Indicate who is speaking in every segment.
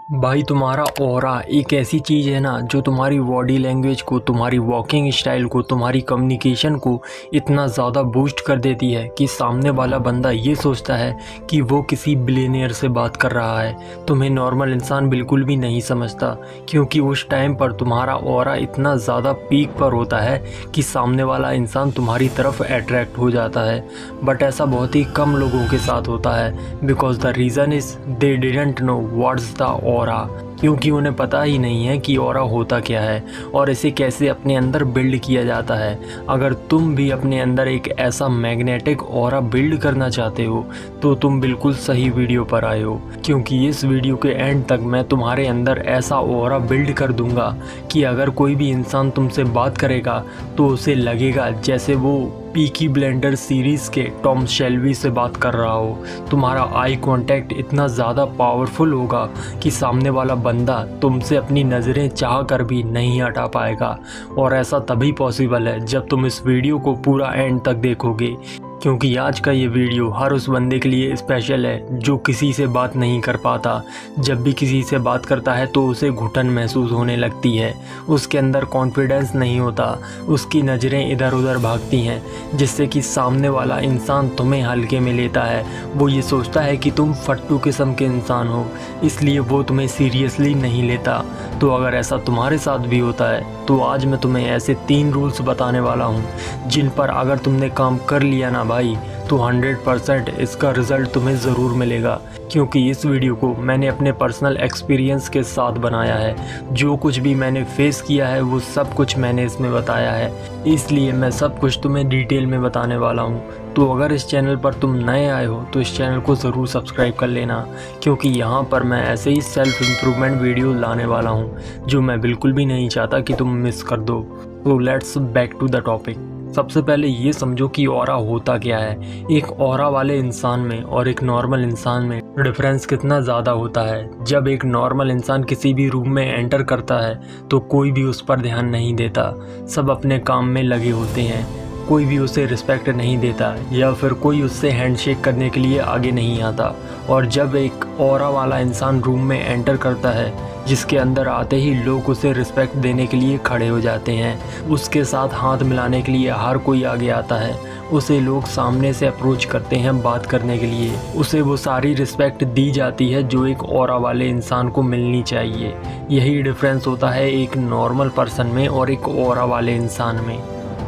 Speaker 1: भाई तुम्हारा ऑरा एक ऐसी चीज़ है ना जो तुम्हारी बॉडी लैंग्वेज को, तुम्हारी वॉकिंग स्टाइल को, तुम्हारी कम्युनिकेशन को इतना ज़्यादा बूस्ट कर देती है कि सामने वाला बंदा ये सोचता है कि वो किसी बिलियनियर से बात कर रहा है। तुम्हें नॉर्मल इंसान बिल्कुल भी नहीं समझता, क्योंकि उस टाइम पर तुम्हारा ऑरा इतना ज़्यादा पीक पर होता है कि सामने वाला इंसान तुम्हारी तरफ अट्रैक्ट हो जाता है। बट ऐसा बहुत ही कम लोगों के साथ होता है, because the reason is they didn't know what's the aura, क्योंकि उन्हें पता ही नहीं है कि ऑरा होता क्या है और इसे कैसे अपने अंदर बिल्ड किया जाता है। अगर तुम भी अपने अंदर एक ऐसा मैग्नेटिक ऑरा बिल्ड करना चाहते हो तो तुम बिल्कुल सही वीडियो पर आए हो, क्योंकि इस वीडियो के एंड तक मैं तुम्हारे अंदर ऐसा ऑरा बिल्ड कर दूंगा कि अगर कोई भी इंसान तुमसे बात करेगा तो उसे लगेगा जैसे वो पीकी ब्लेंडर सीरीज़ के टॉम शेल्बी से बात कर रहा हो। तुम्हारा आई कांटेक्ट इतना ज़्यादा पावरफुल होगा कि सामने वाला बंदा तुमसे अपनी नज़रें चाह कर भी नहीं हटा पाएगा। और ऐसा तभी पॉसिबल है जब तुम इस वीडियो को पूरा एंड तक देखोगे, क्योंकि आज का ये वीडियो हर उस बंदे के लिए स्पेशल है जो किसी से बात नहीं कर पाता। जब भी किसी से बात करता है तो उसे घुटन महसूस होने लगती है, उसके अंदर कॉन्फिडेंस नहीं होता, उसकी नज़रें इधर उधर भागती हैं, जिससे कि सामने वाला इंसान तुम्हें हल्के में लेता है। वो ये सोचता है कि तुम फट्टू किस्म के इंसान हो, इसलिए वो तुम्हें सीरियसली नहीं लेता। तो अगर ऐसा तुम्हारे साथ भी होता है तो आज मैं तुम्हें ऐसे 3 रूल्स बताने वाला हूँ जिन पर अगर तुमने काम कर लिया ना भाई, तो 100% इसका रिज़ल्ट तुम्हें ज़रूर मिलेगा। क्योंकि इस वीडियो को मैंने अपने पर्सनल एक्सपीरियंस के साथ बनाया है। जो कुछ भी मैंने फेस किया है वो सब कुछ मैंने इसमें बताया है, इसलिए मैं सब कुछ तुम्हें डिटेल में बताने वाला हूँ। तो अगर इस चैनल पर तुम नए आए हो तो इस चैनल को ज़रूर सब्सक्राइब कर लेना, क्योंकि यहाँ पर मैं ऐसे ही सेल्फ इम्प्रूवमेंट वीडियो लाने वाला हूँ जो मैं बिल्कुल भी नहीं चाहता कि तुम मिस कर दो। तो let's back to the topic. सबसे पहले ये समझो कि ऑरा होता क्या है। एक ऑरा वाले इंसान में और एक नॉर्मल इंसान में डिफरेंस कितना ज़्यादा होता है। जब एक नॉर्मल इंसान किसी भी रूम में एंटर करता है तो कोई भी उस पर ध्यान नहीं देता, सब अपने काम में लगे होते हैं, कोई भी उसे रिस्पेक्ट नहीं देता या फिर कोई उससे हैंडशेक करने के लिए आगे नहीं आता। और जब एक ऑरा वाला इंसान रूम में एंटर करता है, जिसके अंदर आते ही लोग उसे रिस्पेक्ट देने के लिए खड़े हो जाते हैं, उसके साथ हाथ मिलाने के लिए हर कोई आगे आता है, उसे लोग सामने से अप्रोच करते हैं बात करने के लिए, उसे वो सारी रिस्पेक्ट दी जाती है जो एक ऑरा वाले इंसान को मिलनी चाहिए। यही डिफरेंस होता है एक नॉर्मल पर्सन में और एक ऑरा वाले इंसान में।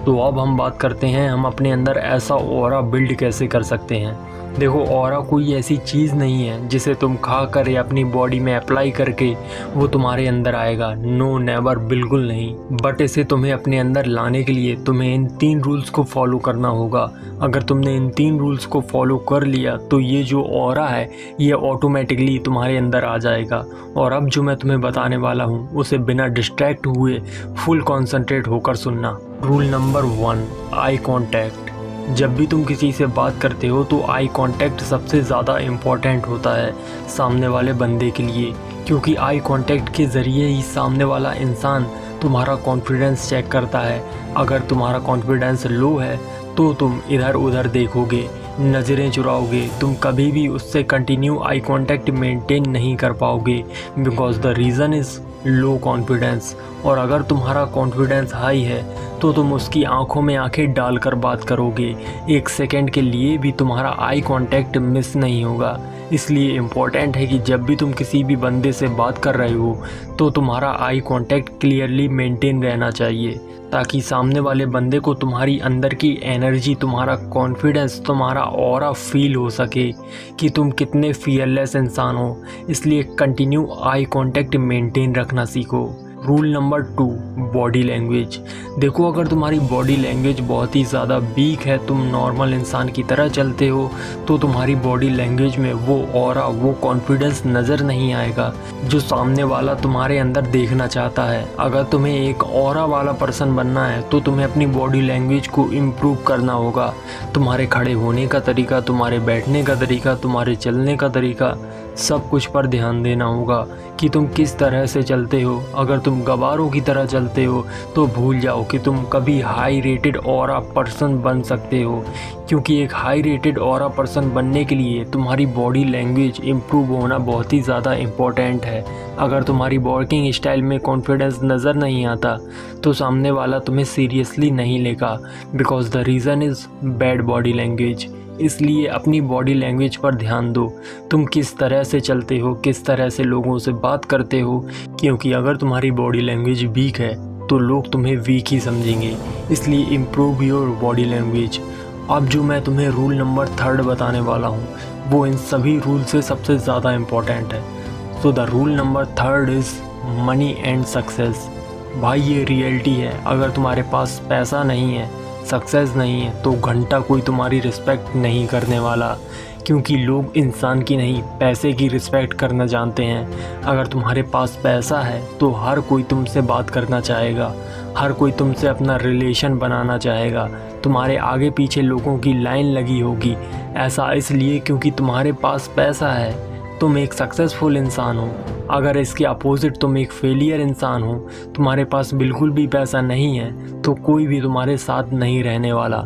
Speaker 1: तो अब हम बात करते हैं हम अपने अंदर ऐसा ऑरा बिल्ड कैसे कर सकते हैं। देखो, ऑरा कोई ऐसी चीज़ नहीं है जिसे तुम खा कर या अपनी बॉडी में अप्लाई करके वो तुम्हारे अंदर आएगा। नो नेवर, बिल्कुल नहीं। बट इसे तुम्हें अपने अंदर लाने के लिए तुम्हें इन 3 रूल्स को फॉलो करना होगा। अगर तुमने इन 3 रूल्स को फॉलो कर लिया तो ये जो ऑरा है ये ऑटोमेटिकली तुम्हारे अंदर आ जाएगा। और अब जो मैं तुम्हें बताने वाला हूँ उसे बिना डिस्ट्रैक्ट हुए फुल कॉन्सेंट्रेट होकर सुनना। Rule number 1, eye contact. जब भी तुम किसी से बात करते हो तो आई कांटेक्ट सबसे ज़्यादा इम्पॉर्टेंट होता है सामने वाले बंदे के लिए, क्योंकि आई कांटेक्ट के ज़रिए ही सामने वाला इंसान तुम्हारा कॉन्फिडेंस चेक करता है। अगर तुम्हारा कॉन्फिडेंस लो है तो तुम इधर उधर देखोगे, नज़रें चुराओगे, तुम कभी भी उससे कंटिन्यू आई कांटेक्ट मेंटेन नहीं कर पाओगे, because the reason is low confidence. और अगर तुम्हारा कॉन्फिडेंस हाई है तो तुम उसकी आंखों में आंखें डालकर बात करोगे, एक सेकंड के लिए भी तुम्हारा आई कांटेक्ट मिस नहीं होगा। इसलिए इम्पॉर्टेंट है कि जब भी तुम किसी भी बंदे से बात कर रहे हो तो तुम्हारा आई कांटेक्ट क्लियरली मेंटेन रहना चाहिए, ताकि सामने वाले बंदे को तुम्हारी अंदर की एनर्जी, तुम्हारा कॉन्फिडेंस, तुम्हारा ऑरा फील हो सके कि तुम कितने फियरलेस इंसान हो। इसलिए कंटिन्यू आई कांटेक्ट मेंटेन रखना सीखो। Rule number 2, body language. देखो, अगर तुम्हारी बॉडी लैंग्वेज बहुत ही ज़्यादा वीक है, तुम नॉर्मल इंसान की तरह चलते हो, तो तुम्हारी बॉडी लैंग्वेज में वो ऑरा, वो कॉन्फिडेंस नज़र नहीं आएगा जो सामने वाला तुम्हारे अंदर देखना चाहता है। अगर तुम्हें एक ऑरा वाला पर्सन बनना है तो तुम्हें अपनी बॉडी लैंग्वेज को इम्प्रूव करना होगा। तुम्हारे खड़े होने का तरीका, तुम्हारे बैठने का तरीका, तुम्हारे चलने का तरीका, सब कुछ पर ध्यान देना होगा कि तुम किस तरह से चलते हो। अगर तुम गवारों की तरह चलते हो तो भूल जाओ कि तुम कभी हाई रेटेड ऑरा पर्सन बन सकते हो, क्योंकि एक हाई रेटेड ऑरा पर्सन बनने के लिए तुम्हारी बॉडी लैंग्वेज इम्प्रूव होना बहुत ही ज़्यादा इम्पोर्टेंट है। अगर तुम्हारी वॉकिंग स्टाइल में कॉन्फिडेंस नज़र नहीं आता तो सामने वाला तुम्हें सीरियसली नहीं लेगा, because the reason is bad body language. इसलिए अपनी बॉडी लैंग्वेज पर ध्यान दो, तुम किस तरह से चलते हो, किस तरह से लोगों से बात करते हो, क्योंकि अगर तुम्हारी बॉडी लैंग्वेज वीक है तो लोग तुम्हें वीक ही समझेंगे। इसलिए इम्प्रूव योर बॉडी लैंग्वेज। अब जो मैं तुम्हें रूल नंबर 3 बताने वाला हूँ वो इन सभी रूल से सबसे ज़्यादा इम्पोर्टेंट है। So the rule number 3 is money and success. भाई ये रियलिटी है, अगर तुम्हारे पास पैसा नहीं है, सक्सेस नहीं है, तो घंटा कोई तुम्हारी रिस्पेक्ट नहीं करने वाला, क्योंकि लोग इंसान की नहीं पैसे की रिस्पेक्ट करना जानते हैं। अगर तुम्हारे पास पैसा है तो हर कोई तुमसे बात करना चाहेगा, हर कोई तुमसे अपना रिलेशन बनाना चाहेगा, तुम्हारे आगे पीछे लोगों की लाइन लगी होगी। ऐसा इसलिए क्योंकि तुम्हारे पास पैसा है, तुम एक सक्सेसफुल इंसान हो। अगर इसके अपोजिट तुम एक फेलियर इंसान हो, तुम्हारे पास बिल्कुल भी पैसा नहीं है, तो कोई भी तुम्हारे साथ नहीं रहने वाला,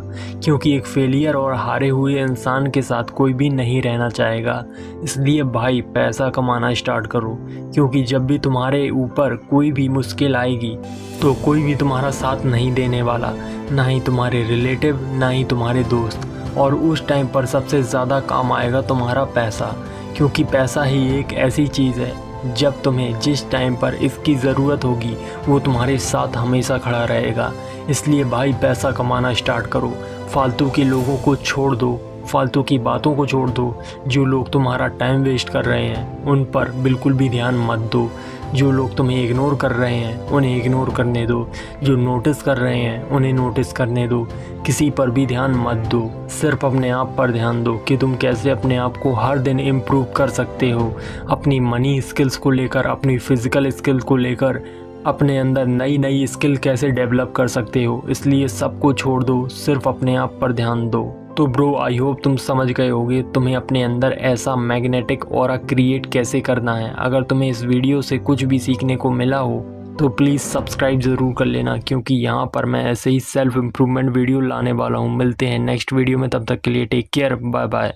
Speaker 1: क्योंकि एक फेलियर और हारे हुए इंसान के साथ कोई भी नहीं रहना चाहेगा। इसलिए भाई पैसा कमाना स्टार्ट करो, क्योंकि जब भी तुम्हारे ऊपर कोई भी मुश्किल आएगी तो कोई भी तुम्हारा साथ नहीं देने वाला, ना ही तुम्हारे रिलेटिव, ना ही तुम्हारे दोस्त। और उस टाइम पर सबसे ज़्यादा काम आएगा तुम्हारा पैसा, क्योंकि पैसा ही एक ऐसी चीज़ है जब तुम्हें जिस टाइम पर इसकी ज़रूरत होगी वो तुम्हारे साथ हमेशा खड़ा रहेगा। इसलिए भाई पैसा कमाना स्टार्ट करो, फालतू के लोगों को छोड़ दो, फालतू की बातों को छोड़ दो। जो लोग तुम्हारा टाइम वेस्ट कर रहे हैं उन पर बिल्कुल भी ध्यान मत दो। जो लोग तुम्हें इग्नोर कर रहे हैं उन्हें इग्नोर करने दो, जो नोटिस कर रहे हैं उन्हें नोटिस करने दो। किसी पर भी ध्यान मत दो, सिर्फ अपने आप पर ध्यान दो कि तुम कैसे अपने आप को हर दिन इम्प्रूव कर सकते हो, अपनी मनी स्किल्स को लेकर, अपनी फ़िज़िकल स्किल्स को लेकर, अपने अंदर नई नई स्किल कैसे डेवलप कर सकते हो। इसलिए सबको छोड़ दो, सिर्फ अपने आप पर ध्यान दो। तो ब्रो आई होप तुम समझ गए होगे तुम्हें अपने अंदर ऐसा मैग्नेटिक ऑरा क्रिएट कैसे करना है। अगर तुम्हें इस वीडियो से कुछ भी सीखने को मिला हो तो प्लीज़ सब्सक्राइब ज़रूर कर लेना, क्योंकि यहाँ पर मैं ऐसे ही सेल्फ इम्प्रूवमेंट वीडियो लाने वाला हूँ। मिलते हैं नेक्स्ट वीडियो में, तब तक के लिए टेक केयर, बाय बाय।